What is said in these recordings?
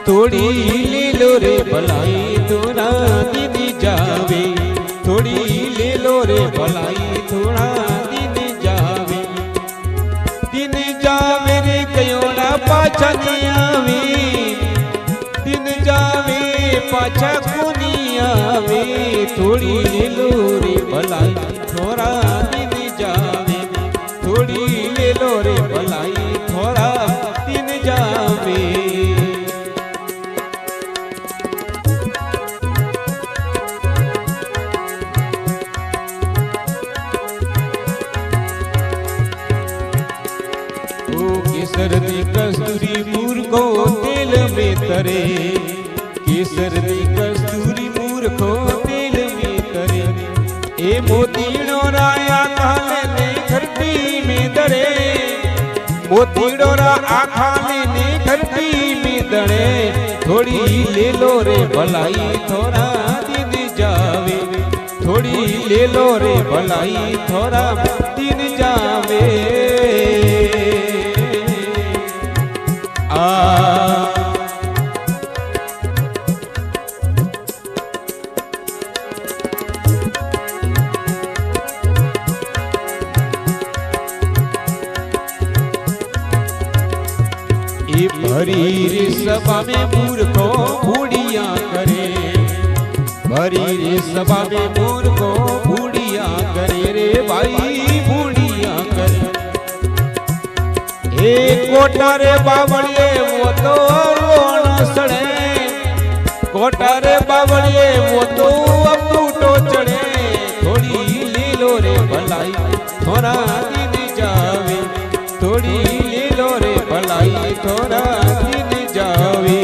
થોડી લેલો રે ભલાઈ થોડા દીન જાવે થોડી લેલો રે ભલાઈ થોડા દીન જાવે રે કયો ના પાછા નહીં આવે દિન જાવે પાછા કોની આવે થોડી લેલો રે ભલાઈ થોડા દિન જાવે થોડી લેલો રે ભલાઈ થોડા દિન જાવે केसर दी कस्तूरी मूर्खो तेल में तरे केसर दी कस्तूरी मूर्खो तेल में तरे ए मोतीड़ो राया खाने ने घरटी में दरे मोतीड़ो रा आखाने ने घरटी में दरे थोड़ी ले लो रे भलाई थोड़ा दिन जावे थोड़ी ले लो रे भलाई थोड़ा दिन जावे भरी रे सभा में मूर्खो बूढ़िया करे भरी रे सभा में मूर्खो बूढ़िया करे रे भाई बूढ़िया करे एक कोटा रे बावड़िए वो तो रोना सड़े कोटा रे बावड़िए वो तो अब टूटो चढ़े थोड़ी ले लो रे भलाई थोड़ा दिन जावे थोड़ी ले लो रे भलाई थोड़ा दिन जावे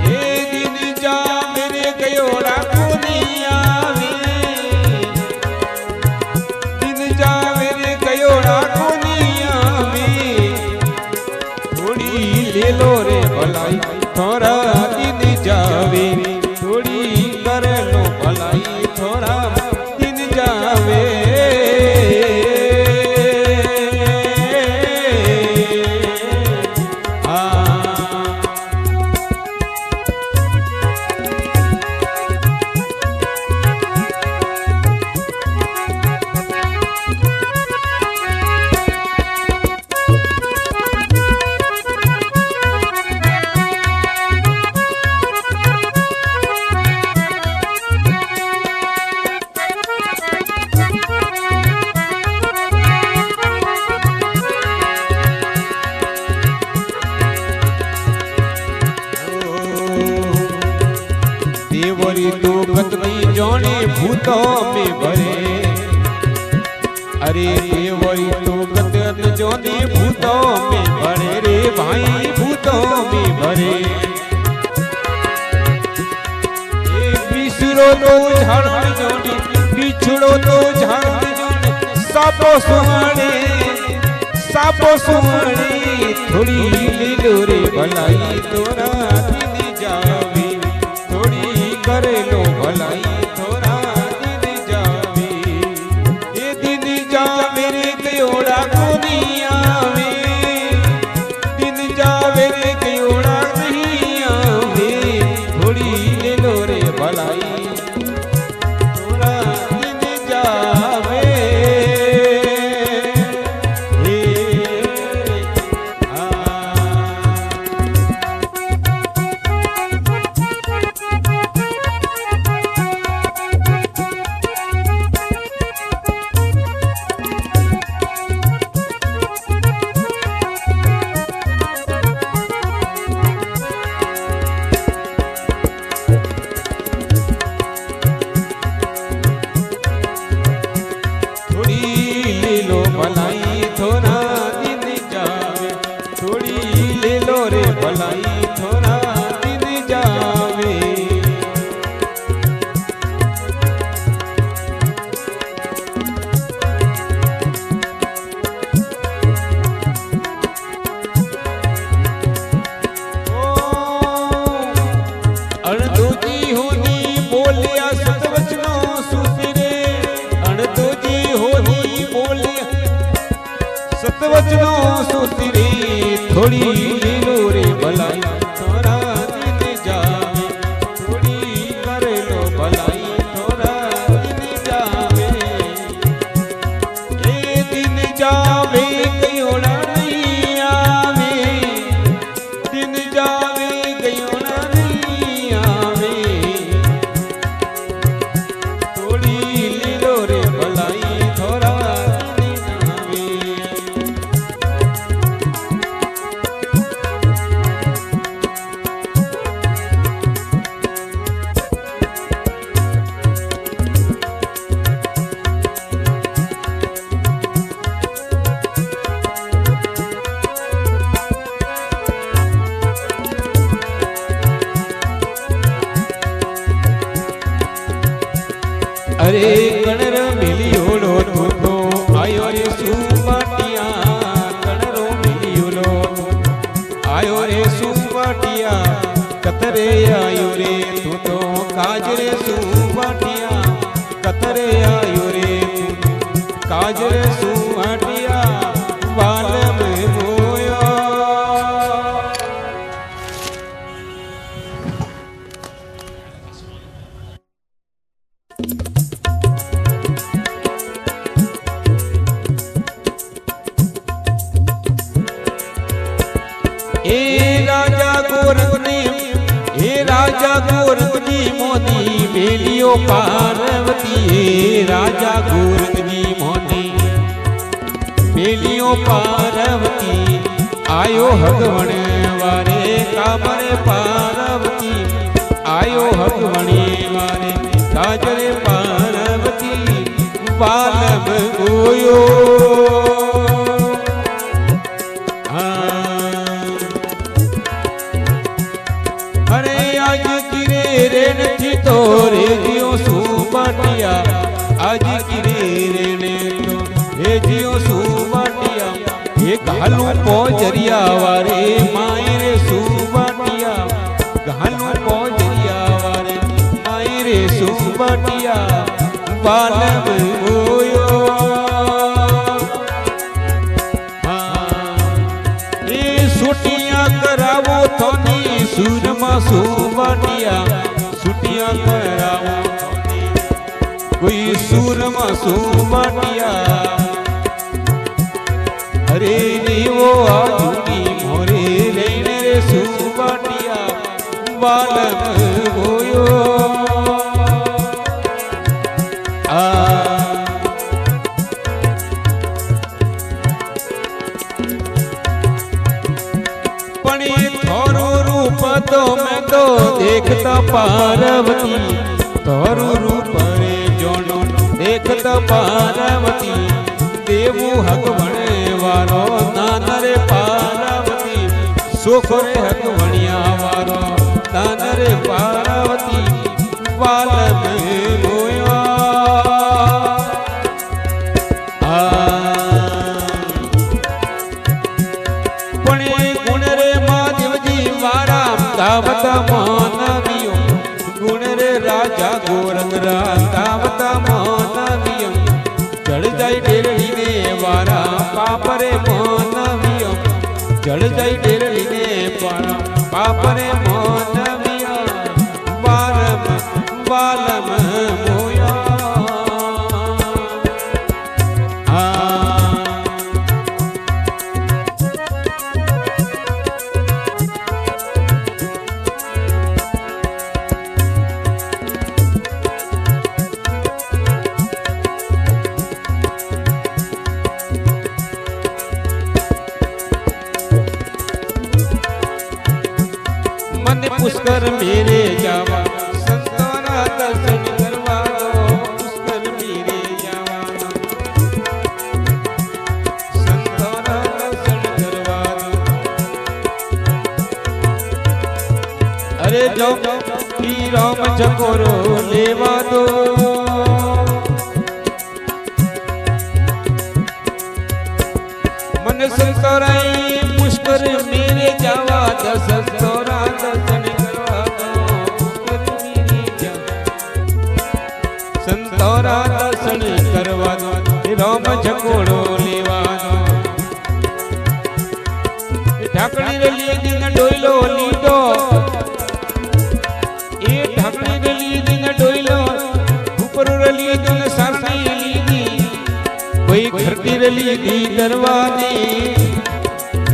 ए दिन जा मेरे गयोड़ा को नहीं आवे दिन जा मेरे गयोड़ा को नहीं आवे थोड़ी ले लो रे भलाई थोड़ा दिन जावे थोड़ी कर लो भलाई थोड़ा दिन जावे देवरी तो गतनी जाने भूतों में भरे अरे देवरी तो गतन जाने भूतों में भरे रे भाई भूतों में भरे बिछड़ो तो झाड़ जोड़ी बिछड़ो तो झाड़ जोड़ी सापो सुहाने थोड़ी ले लो रे भलाई तोरा दिन जावे करे लो भलाई थोड़ा दिन जावे ये दिन जा मेरे गयोड़ा को नहीं आवे दिन जावे रे गयोड़ा नहीं आवे थोड़ी ले लो रे भलाई थोड़ा दिन जावे रचनो सुतरी थोड़ी लीलो रे भलाई थोड़ा दिन जावे थोड़ी कर लो भलाई थोड़ा दिन जावे ए दिन जावे कयोड़ा नहीं आवे दिन जावे कयोड़ा नहीं आवे थोड़ी लीलो रे भलाई थोड़ा दिन आवे अरे कणर मिलियोलो तो आयो रे सुबाटिया कणरो मिलियोलो आयो रे सुबाटिया कतरे आयो रे तू तो काज रे सुबाटिया कतरे आयो रे तू काज रे सुबाटिया वालम मोयो राजा गोरख जी मोदी बेलियो पार्वती राजा गोरख जी मोदी बेलियो पार्वती आयो हगवण वारे कामरे पार्वती आयो हगवणे वारे काजरे पार्वती बालम गोयो तो रे जियो सुबाटिया आज गिरे रे तो रे जियो सुबाटिया ये घालू पोजरिया वारे माई रे सुबाटिया घालू पोजरिया वारे माई रे सुबाटिया बालम होयो ये सुटिया करावो थोनी सुरमा सुबाटिया छुट्टियां कराओ कोई सूरमा सुबाटिया अरे नीवो आजुनी मोरे लेने रे सुबाटिया बालम होयो पणे थोरो रूप तो मैं तो देखता पार्वती तोरू रूप रे जोनो देखता पार्वती देवू हगवण वारो दान रे पार्वती सुख रे हगवणिया वारो दान रे पार्वती बालम मोया पणे गुण रे महादेव जी वारा दावता मानवियो गुण रे राजा गोरख दावता मानवियो जड़ जाई डेरड़ी ने वारा पाप रे मानवियो जड़ जाई डेरड़ी ने वारा पाप रे मानवियो बालम बालम मोया पुष्कर मेरे जावा संतोरा दर्शन करवा दो पुष्कर मेरे जावा संतोरा दर्शन करवा दो अरे जो की राम चकोरो लेवा दो मन संतोराई पुष्कर मेरे जावा संतोरा दर्शन संतोरा दर्शन करवा दो राम झकोड़ो लेवा दो ઢાકણી રે લીધી ને ડોયલો લીધો એ ઢાકણી રે લીધી ને ડોયલો ઉપર રે લીધું ને સારણી લીધી કોઈ ખરતી રે લીધી દરવાને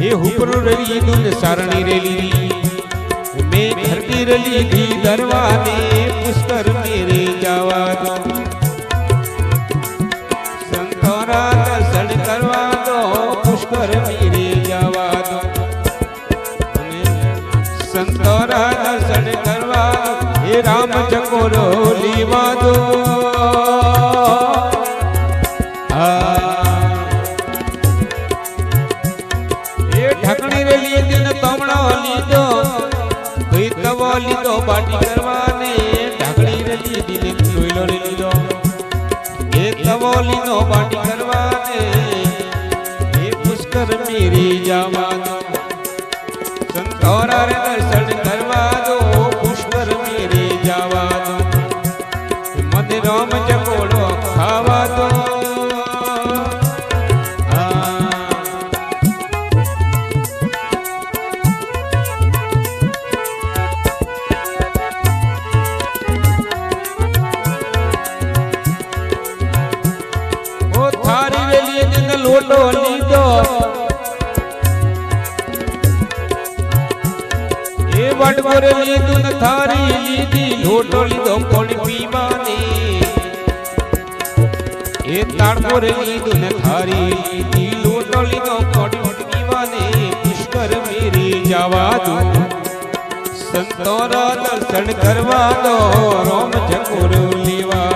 એ ઉપર રે લીધું ને સારણી રે લીધી મેં ખરતી રે લીધી દરવાને પુષ્કર મેરે જવા દો સંતોરા દર્શન કરવા દો પુષ્કર મેરે જવા દો સંતોરા દર્શન કરવા હે રામ ચકોરો લેવા દો એ ઢાકણી રે લીધી ને તમણો લીધો કોઈ તવો લીધો બાટી કરવાને ઢાકણી રે લીધી ને ડોયલો રે લીધો એ તવો લીધો બાટી કરવાને એ પુષ્કર મેરી જવા દો સંતોરા રે દર્શન કરવા દો પુષ્કર મેરી જવા દો મને રામ ચકોડો ખાવા દો લોટો લીધો એ વાટકો રે લીધું ને થારી લીધી લોટો લીધો કોણ પીવાને એ તાળકો રે લીધું ને થારી લીધી લોટો લીધો કોણ પીવાને પુષ્કર મેરી જવા દો સંતોરા દર્શન કરવા દો રામ ચકોર લેવા